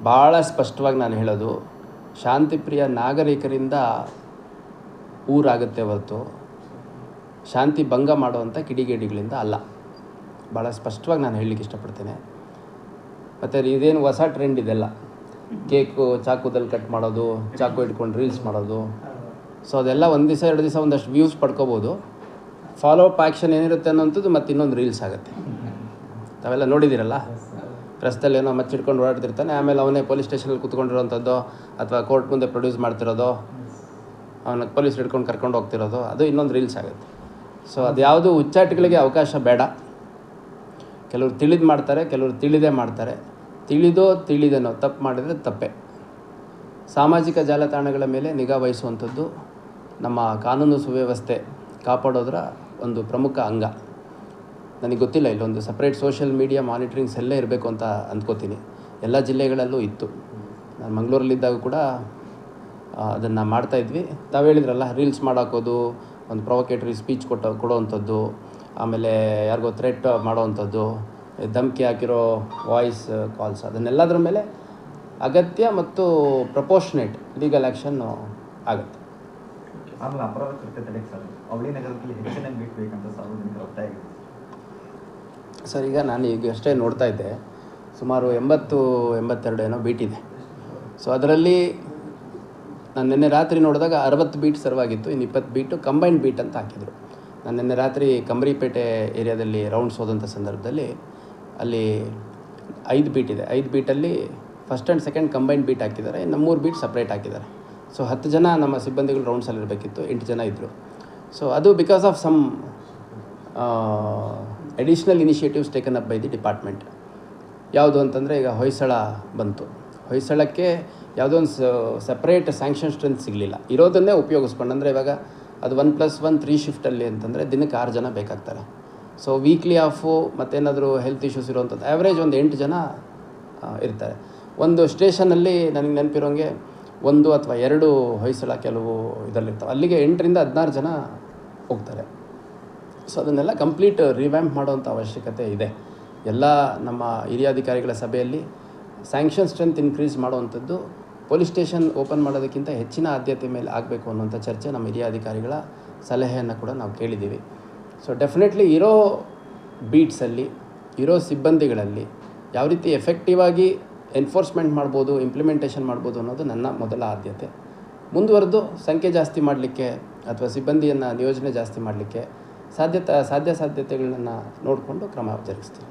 ಭಾಳ ಸ್ಪಷ್ಟವಾಗಿ ನಾನು ಹೇಳೋದು, ಶಾಂತಿಪ್ರಿಯ ನಾಗರಿಕರಿಂದ ಊರಾಗುತ್ತೆ ಹೊರತು ಶಾಂತಿ ಭಂಗ ಮಾಡುವಂಥ ಕಿಡಿಗೇಡಿಗಳಿಂದ ಅಲ್ಲ. ಭಾಳ ಸ್ಪಷ್ಟವಾಗಿ ನಾನು ಹೇಳಲಿಕ್ಕೆ ಇಷ್ಟಪಡ್ತೇನೆ. ಮತ್ತು ಇದೇನು ಹೊಸ ಟ್ರೆಂಡ್ ಇದೆಲ್ಲ, ಕೇಕು ಚಾಕುದಲ್ಲಿ ಕಟ್ ಮಾಡೋದು, ಚಾಕು ಇಟ್ಕೊಂಡು ರೀಲ್ಸ್ ಮಾಡೋದು. ಸೊ ಅದೆಲ್ಲ ಒಂದು ದಿವಸ 2 ದಿವಸ ಒಂದಷ್ಟು ವ್ಯೂಸ್ ಪಡ್ಕೋಬೋದು. ಫಾಲೋ ಅಪ್ ಆ್ಯಕ್ಷನ್ ಏನಿರುತ್ತೆ ಅನ್ನೋಂಥದ್ದು ಮತ್ತು ಇನ್ನೊಂದು ರೀಲ್ಸ್ ಆಗುತ್ತೆ. ತಾವೆಲ್ಲ ನೋಡಿದ್ದೀರಲ್ಲ, ರಸ್ತೆಯಲ್ಲಿ ಏನೋ ಮಚ್ಚಿಟ್ಕೊಂಡು ಓಡಾಡ್ತಿರ್ತಾನೆ, ಆಮೇಲೆ ಅವನೇ ಪೊಲೀಸ್ ಸ್ಟೇಷನಲ್ಲಿ ಕೂತ್ಕೊಂಡಿರೋವಂಥದ್ದು ಅಥವಾ ಕೋರ್ಟ್ ಮುಂದೆ ಪ್ರೊಡ್ಯೂಸ್ ಮಾಡ್ತಿರೋದು, ಅವನ ಪೊಲೀಸ್ ಹಿಡ್ಕೊಂಡು ಕರ್ಕೊಂಡು ಹೋಗ್ತಿರೋದು, ಅದು ಇನ್ನೊಂದು ರೀಲ್ಸ್ ಆಗುತ್ತೆ. ಸೊ ಅದು ಯಾವುದು ಹುಚ್ಚಾಟಗಳಿಗೆ ಅವಕಾಶ ಬೇಡ. ಕೆಲವರು ತಿಳಿದು ಮಾಡ್ತಾರೆ, ಕೆಲವರು ತಿಳಿದೇ ಮಾಡ್ತಾರೆ. ತಿಳಿದೇನೋ ತಪ್ಪು ಮಾಡಿದರೆ ತಪ್ಪೇ. ಸಾಮಾಜಿಕ ಜಾಲತಾಣಗಳ ಮೇಲೆ ನಿಗಾ ವಹಿಸುವಂಥದ್ದು ನಮ್ಮ ಕಾನೂನು ಸುವ್ಯವಸ್ಥೆ ಕಾಪಾಡೋದರ ಒಂದು ಪ್ರಮುಖ ಅಂಗ. ನನಗೆ ಗೊತ್ತಿಲ್ಲ, ಇಲ್ಲೊಂದು ಸಪ್ರೇಟ್ ಸೋಷಿಯಲ್ ಮೀಡಿಯಾ ಮಾನಿಟ್ರಿಂಗ್ ಸೆಲ್ಲೇ ಇರಬೇಕು ಅಂತ ಅಂದ್ಕೋತೀನಿ. ಎಲ್ಲ ಜಿಲ್ಲೆಗಳಲ್ಲೂ ಇತ್ತು. ನಾನು ಮಂಗಳೂರಲ್ಲಿದ್ದಾಗ ಕೂಡ ಅದನ್ನು ಮಾಡ್ತಾಯಿದ್ವಿ. ತಾವು ಹೇಳಿದ್ರಲ್ಲ, ರೀಲ್ಸ್ ಮಾಡಾಕೋದು, ಒಂದು ಪ್ರೊವೊಕೇಟರಿ ಸ್ಪೀಚ್ ಕೊಡೋವಂಥದ್ದು, ಆಮೇಲೆ ಯಾರಿಗೋ ಥ್ರೆಟ್ ಮಾಡೋವಂಥದ್ದು, ಧಮಕಿ ಹಾಕಿರೋ ವಾಯ್ಸ್ ಕಾಲ್ಸ್, ಅದನ್ನೆಲ್ಲದ್ರ ಮೇಲೆ ಅಗತ್ಯ ಮತ್ತು ಪ್ರಪೋರ್ಷನೇಟ್ ಲೀಗಲ್ ಆ್ಯಕ್ಷನ್ನು ಆಗುತ್ತೆ. ಆಮೇಲೆ ಅಪರಾಧ ಕೃತ್ಯ ತಡೆಗೆ ಸರ್ ಅವಳಿ ನಗರದಲ್ಲಿ ಹೆಚ್ಚಿನ ಬೀಟ್ ಬೇಕಂತ ಸಾರ್ವಜನಿಕರ ಒತ್ತಾಯ ಆಗಿದೆ ಸರ್. ಈಗ ನಾನು ಅಷ್ಟೇ ನೋಡ್ತಾ ಇದ್ದೆ, ಸುಮಾರು 80-82 ಏನೋ ಬೀಟ್ ಇದೆ. ಸೊ ಅದರಲ್ಲಿ ನಾನು ನಿನ್ನೆ ರಾತ್ರಿ ನೋಡಿದಾಗ 60 ಬೀಟ್ ಸರ್ವಾಗಿತ್ತು, ಇನ್ನು 20 ಬೀಟು ಕಂಬೈನ್ಡ್ ಬೀಟ್ ಅಂತ ಹಾಕಿದರು. ನಾನು ನಿನ್ನೆ ರಾತ್ರಿ ಕಂಬರಿಪೇಟೆ ಏರಿಯಾದಲ್ಲಿ ರೌಂಡ್ಸ್ ಹೋದಂಥ ಸಂದರ್ಭದಲ್ಲಿ ಅಲ್ಲಿ 5 ಬೀಟ್ ಇದೆ. 5 ಬೀಟಲ್ಲಿ first and second combined beat ಹಾಕಿದ್ದಾರೆ, ಇನ್ನು 3 ಬೀಟ್ ಸಪ್ರೇಟ್ ಹಾಕಿದ್ದಾರೆ. ಸೊ 10 ಜನ ನಮ್ಮ ಸಿಬ್ಬಂದಿಗಳು ರೌಂಡ್ಸಲ್ಲಿ ಇರಬೇಕಿತ್ತು, 8 ಜನ ಇದ್ದರು. ಸೊ ಅದು because of some additional initiatives taken up by the department. ಯಾವುದು ಅಂತಂದರೆ, ಈಗ ಹೊಯ್ಸಳ ಬಂತು, ಹೊಯ್ಸಳಕ್ಕೆ ಯಾವುದೋ ಒಂದು ಸಪ್ರೇಟ್ ಸ್ಯಾಂಕ್ಷನ್ ಸ್ಟ್ರೆಂತ್ ಸಿಗಲಿಲ್ಲ, ಇರೋದನ್ನೇ ಉಪಯೋಗಿಸ್ಕೊಂಡು. ಅಂದರೆ ಇವಾಗ ಅದು 1+1 3 ಶಿಫ್ಟಲ್ಲಿ ಅಂತಂದರೆ ದಿನಕ್ಕೆ 6 ಜನ ಬೇಕಾಗ್ತಾರೆ. ಸೊ ವೀಕ್ಲಿ ಆಫು ಮತ್ತೇನಾದರೂ ಹೆಲ್ತ್ ಇಶ್ಯೂಸ್ ಇರೋವಂಥದ್ದು ಆ್ಯಾವ್ರೇಜ್ ಒಂದು 8 ಜನ ಇರ್ತಾರೆ. ಒಂದು ಸ್ಟೇಷನಲ್ಲಿ ನನಗೆ ನೆನಪಿರೋಂಗೆ 1 ಅಥವಾ 2 ಹೊಯ್ಸಳ ಕೆಲವು ಇದರಲ್ಲಿರ್ತಾವೆ, ಅಲ್ಲಿಗೆ 8ರಿಂದ 16 ಜನ ಹೋಗ್ತಾರೆ. ಸೊ ಅದನ್ನೆಲ್ಲ ಕಂಪ್ಲೀಟ್ ರಿವ್ಯಾಂಪ್ ಮಾಡೋವಂಥ ಅವಶ್ಯಕತೆ ಇದೆ. ಎಲ್ಲ ನಮ್ಮ ಹಿರಿಯ ಅಧಿಕಾರಿಗಳ ಸಭೆಯಲ್ಲಿ ಸ್ಯಾಂಕ್ಷನ್ ಸ್ಟ್ರೆಂತ್ ಇನ್ಕ್ರೀಸ್ ಮಾಡುವಂಥದ್ದು ಪೊಲೀಸ್ ಸ್ಟೇಷನ್ ಓಪನ್ ಮಾಡೋದಕ್ಕಿಂತ ಹೆಚ್ಚಿನ ಆದ್ಯತೆ ಮೇಲೆ ಆಗಬೇಕು ಅನ್ನುವಂಥ ಚರ್ಚೆ ನಮ್ಮ ಹಿರಿಯ ಅಧಿಕಾರಿಗಳ ಸಲಹೆಯನ್ನು ಕೂಡ ನಾವು ಕೇಳಿದ್ದೀವಿ. ಸೊ ಡೆಫಿನೆಟ್ಲಿ ಇರೋ ಬೀಟ್ಸಲ್ಲಿ ಇರೋ ಸಿಬ್ಬಂದಿಗಳಲ್ಲಿ ಯಾವ ರೀತಿ ಎಫೆಕ್ಟಿವ್ ಆಗಿ ಎನ್ಫೋರ್ಸ್ಮೆಂಟ್ ಮಾಡ್ಬೋದು, ಇಂಪ್ಲಿಮೆಂಟೇಷನ್ ಮಾಡ್ಬೋದು ಅನ್ನೋದು ನನ್ನ ಮೊದಲ ಆದ್ಯತೆ. ಮುಂದುವರೆದು ಸಂಖ್ಯೆ ಜಾಸ್ತಿ ಮಾಡಲಿಕ್ಕೆ ಅಥವಾ ಸಿಬ್ಬಂದಿಯನ್ನು ನಿಯೋಜನೆ ಜಾಸ್ತಿ ಮಾಡಲಿಕ್ಕೆ ಸಾಧ್ಯತೆಗಳನ್ನು ನೋಡಿಕೊಂಡು ಕ್ರಮ ಜರುಗಿಸ್ತೀವಿ.